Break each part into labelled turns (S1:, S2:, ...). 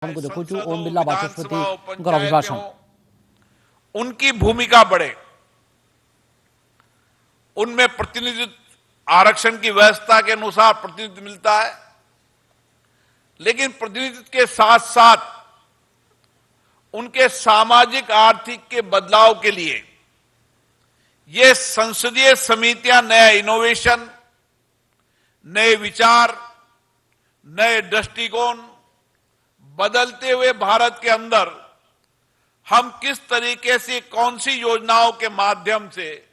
S1: को देखो
S2: संसद
S1: ओम
S2: हो,
S1: बिरला
S2: विधानसभा हो,
S1: बाचस्पति
S2: पंचायतें
S1: अभिभाषण
S2: हो, उनकी भूमिका बढ़े, उनमें प्रतिनिधित्व आरक्षण की व्यवस्था के अनुसार प्रतिनिधित्व मिलता है, लेकिन प्रतिनिधित्व के साथ साथ उनके सामाजिक आर्थिक के बदलाव के लिए ये संसदीय समितियां नया इनोवेशन, नए विचार, नए दृष्टिकोण, बदलते हुए भारत के अंदर हम किस तरीके से कौन सी योजनाओं के माध्यम से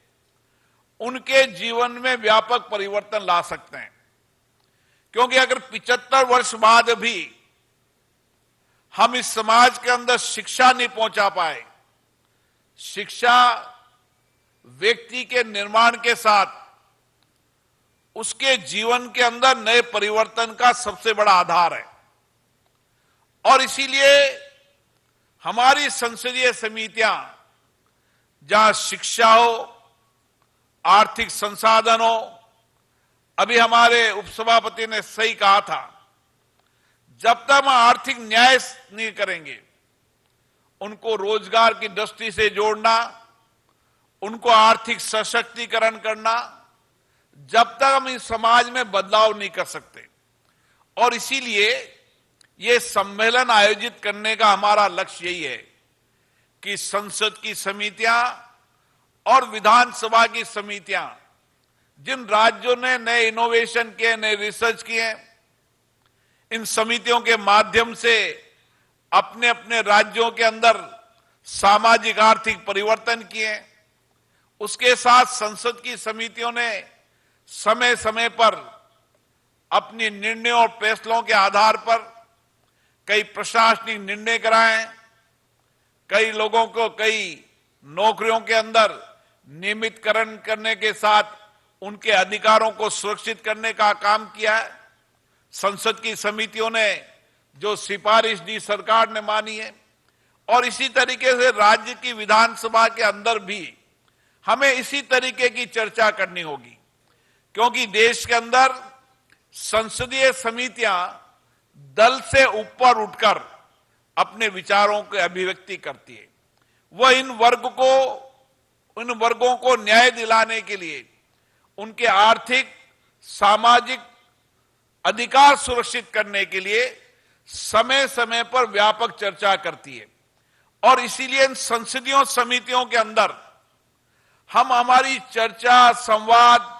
S2: उनके जीवन में व्यापक परिवर्तन ला सकते हैं। क्योंकि अगर 75 वर्ष बाद भी हम इस समाज के अंदर शिक्षा नहीं पहुंचा पाए, शिक्षा व्यक्ति के निर्माण के साथ उसके जीवन के अंदर नए परिवर्तन का सबसे बड़ा आधार है, और इसीलिए हमारी संसदीय समितियां जहां शिक्षा हो, आर्थिक संसाधन हो, अभी हमारे उपसभापति ने सही कहा था, जब तक हम आर्थिक न्याय नहीं करेंगे, उनको रोजगार की दृष्टि से जोड़ना, उनको आर्थिक सशक्तिकरण करना, जब तक हम इस समाज में बदलाव नहीं कर सकते। और इसीलिए ये सम्मेलन आयोजित करने का हमारा लक्ष्य यही है कि संसद की समितियां और विधानसभा की समितियां, जिन राज्यों ने नए इनोवेशन किए, नए रिसर्च किए, इन समितियों के माध्यम से अपने अपने राज्यों के अंदर सामाजिक आर्थिक परिवर्तन किए। उसके साथ संसद की समितियों ने समय समय पर अपनी निर्णयों और फैसलों के आधार पर कई प्रशासनिक निर्णय कराए, कई लोगों को कई नौकरियों के अंदर नियमितकरण करने के साथ उनके अधिकारों को सुरक्षित करने का काम किया है। संसद की समितियों ने जो सिफारिश दी, सरकार ने मानी है, और इसी तरीके से राज्य की विधानसभा के अंदर भी हमें इसी तरीके की चर्चा करनी होगी, क्योंकि देश के अंदर संसदीय समितियां दल से ऊपर उठकर अपने विचारों की अभिव्यक्ति करती है। वह इन वर्गों को न्याय दिलाने के लिए, उनके आर्थिक सामाजिक अधिकार सुरक्षित करने के लिए समय समय पर व्यापक चर्चा करती है। और इसीलिए इन संसदीय समितियों के अंदर हम हमारी चर्चा, संवाद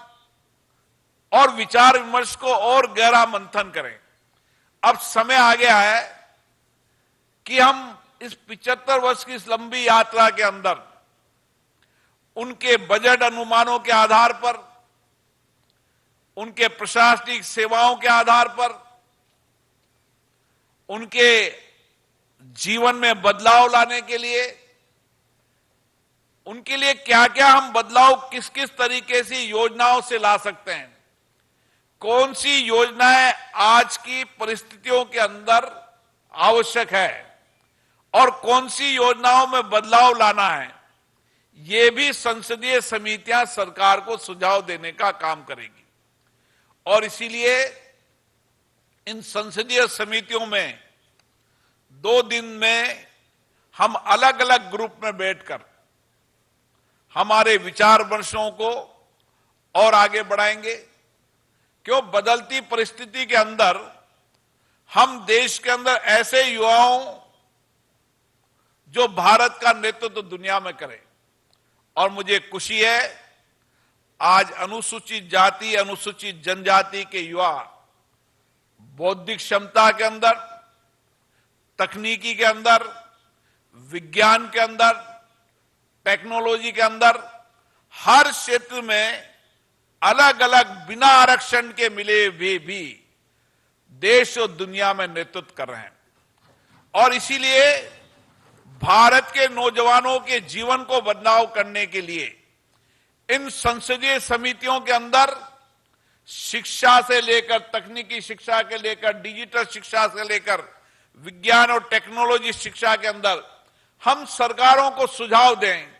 S2: और विचार विमर्श को और गहरा मंथन करें। अब समय आ गया है कि हम इस 75 वर्ष की इस लंबी यात्रा के अंदर उनके बजट अनुमानों के आधार पर, उनके प्रशासनिक सेवाओं के आधार पर, उनके जीवन में बदलाव लाने के लिए, उनके लिए क्या क्या हम बदलाव किस किस तरीके से योजनाओं से ला सकते हैं, कौन सी योजनाएं आज की परिस्थितियों के अंदर आवश्यक है और कौन सी योजनाओं में बदलाव लाना है, ये भी संसदीय समितियां सरकार को सुझाव देने का काम करेगी। और इसीलिए इन संसदीय समितियों में 2 दिन में हम अलग अलग ग्रुप में बैठकर हमारे विचार विमर्शों को और आगे बढ़ाएंगे। क्यों बदलती परिस्थिति के अंदर हम देश के अंदर ऐसे युवाओं जो भारत का नेतृत्व दुनिया में करें, और मुझे खुशी है आज अनुसूचित जाति, अनुसूचित जनजाति के युवा बौद्धिक क्षमता के अंदर, तकनीकी के अंदर, विज्ञान के अंदर, टेक्नोलॉजी के अंदर, हर क्षेत्र में अलग अलग बिना आरक्षण के मिले हुए भी देश और दुनिया में नेतृत्व कर रहे हैं। और इसीलिए भारत के नौजवानों के जीवन को बदलाव करने के लिए इन संसदीय समितियों के अंदर शिक्षा से लेकर, तकनीकी शिक्षा के लेकर, डिजिटल शिक्षा से लेकर विज्ञान और टेक्नोलॉजी शिक्षा के अंदर हम सरकारों को सुझाव दें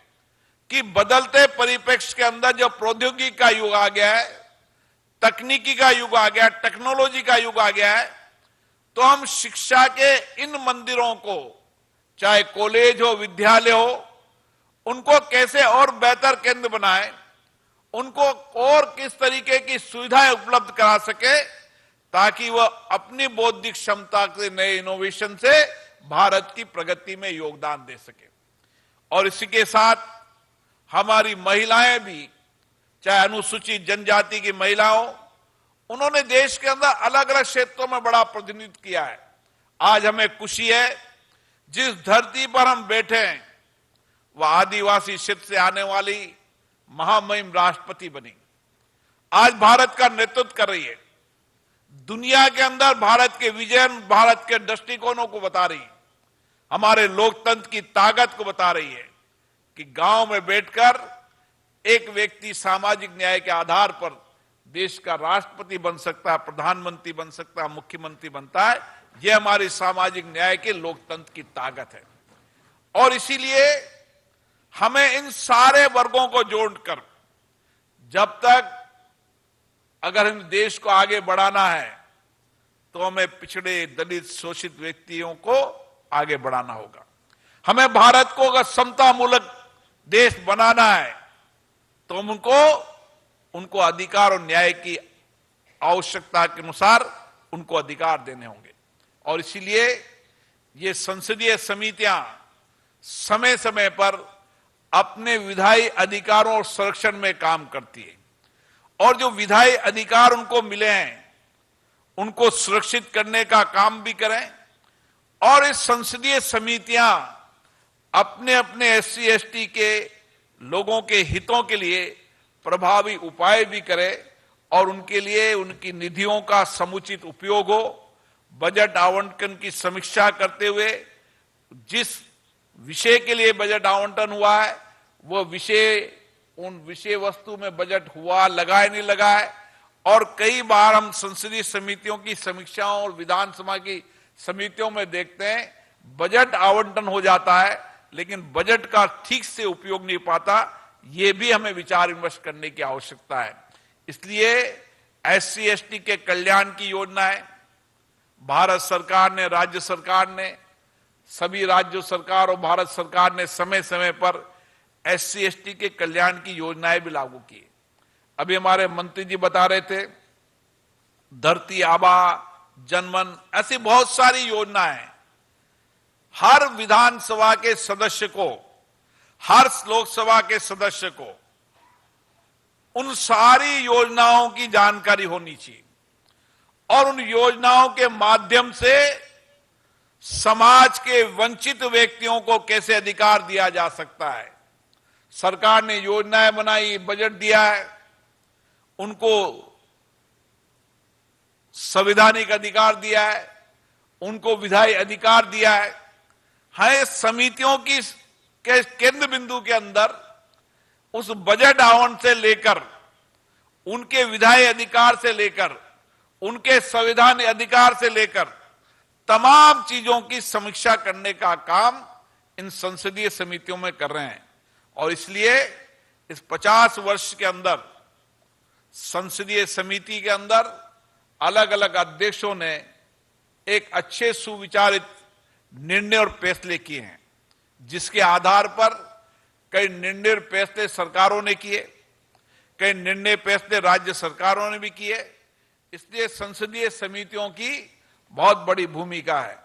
S2: कि बदलते परिप्रेक्ष्य के अंदर जो प्रौद्योगिकी का युग आ गया है, तकनीकी का युग आ गया है, टेक्नोलॉजी का युग आ गया है, तो हम शिक्षा के इन मंदिरों को, चाहे कॉलेज हो, विद्यालय हो, उनको कैसे और बेहतर केंद्र बनाएं, उनको और किस तरीके की सुविधाएं उपलब्ध करा सके, ताकि वह अपनी बौद्धिक क्षमता के नए इनोवेशन से भारत की प्रगति में योगदान दे सके। और इसी के साथ हमारी महिलाएं भी, चाहे अनुसूचित जनजाति की महिलाओं, उन्होंने देश के अंदर अलग अलग क्षेत्रों में बड़ा प्रतिनिधित्व किया है। आज हमें खुशी है, जिस धरती पर हम बैठे हैं वह आदिवासी क्षेत्र से आने वाली महामहिम राष्ट्रपति बनी, आज भारत का नेतृत्व कर रही है, दुनिया के अंदर भारत के विजन, भारत के दृष्टिकोणों को बता रही है, हमारे लोकतंत्र की ताकत को बता रही है कि गांव में बैठकर एक व्यक्ति सामाजिक न्याय के आधार पर देश का राष्ट्रपति बन सकता है, प्रधानमंत्री बन सकता है, मुख्यमंत्री बनता है। यह हमारी सामाजिक न्याय के लोकतंत्र की ताकत है। और इसीलिए हमें इन सारे वर्गों को जोड़कर, जब तक अगर हम देश को आगे बढ़ाना है तो हमें पिछड़े, दलित, शोषित व्यक्तियों को आगे बढ़ाना होगा। हमें भारत को अगर समतामूलक देश बनाना है तो हम उनको अधिकार और न्याय की आवश्यकता के अनुसार उनको अधिकार देने होंगे। और इसीलिए ये संसदीय समितियां समय समय पर अपने विधायी अधिकारों और संरक्षण में काम करती है, और जो विधायी अधिकार उनको मिले हैं उनको सुरक्षित करने का काम भी करें। और इस संसदीय समितियां अपने अपने SC ST के लोगों के हितों के लिए प्रभावी उपाय भी करें, और उनके लिए उनकी निधियों का समुचित उपयोग हो। बजट आवंटन की समीक्षा करते हुए जिस विषय के लिए बजट आवंटन हुआ है वो विषय, उन विषय वस्तु में बजट हुआ, लगाए नहीं लगाए। और कई बार हम संसदीय समितियों की समीक्षाओं और विधानसभा की समितियों में देखते हैं बजट आवंटन हो जाता है लेकिन बजट का ठीक से उपयोग नहीं पाता। ये भी हमें विचार विमर्श करने की आवश्यकता है। इसलिए SC ST के कल्याण की योजनाएं भारत सरकार ने, राज्य सरकार ने, सभी राज्य सरकार और भारत सरकार ने समय समय पर SC ST के कल्याण की योजनाएं भी लागू की। अभी हमारे मंत्री जी बता रहे थे, धरती आबा, जनमन, ऐसी बहुत सारी योजनाएं हर विधानसभा के सदस्य को, हर लोकसभा के सदस्य को उन सारी योजनाओं की जानकारी होनी चाहिए, और उन योजनाओं के माध्यम से समाज के वंचित व्यक्तियों को कैसे अधिकार दिया जा सकता है। सरकार ने योजनाएं बनाई, बजट दिया है, उनको संवैधानिक अधिकार दिया है, उनको विधायी अधिकार दिया है। है समितियों की के केंद्र बिंदु के अंदर उस बजट आवंटन से लेकर, उनके विधायी अधिकार से लेकर, उनके संवैधानिक अधिकार से लेकर तमाम चीजों की समीक्षा करने का काम इन संसदीय समितियों में कर रहे हैं। और इसलिए इस 50 वर्ष के अंदर संसदीय समिति के अंदर अलग अलग अध्यक्षों ने एक अच्छे सुविचारित निर्णय और फैसले किए हैं, जिसके आधार पर कई निर्णय और फैसले सरकारों ने किए, कई निर्णय फैसले राज्य सरकारों ने भी किए। इसलिए संसदीय समितियों की बहुत बड़ी भूमिका है।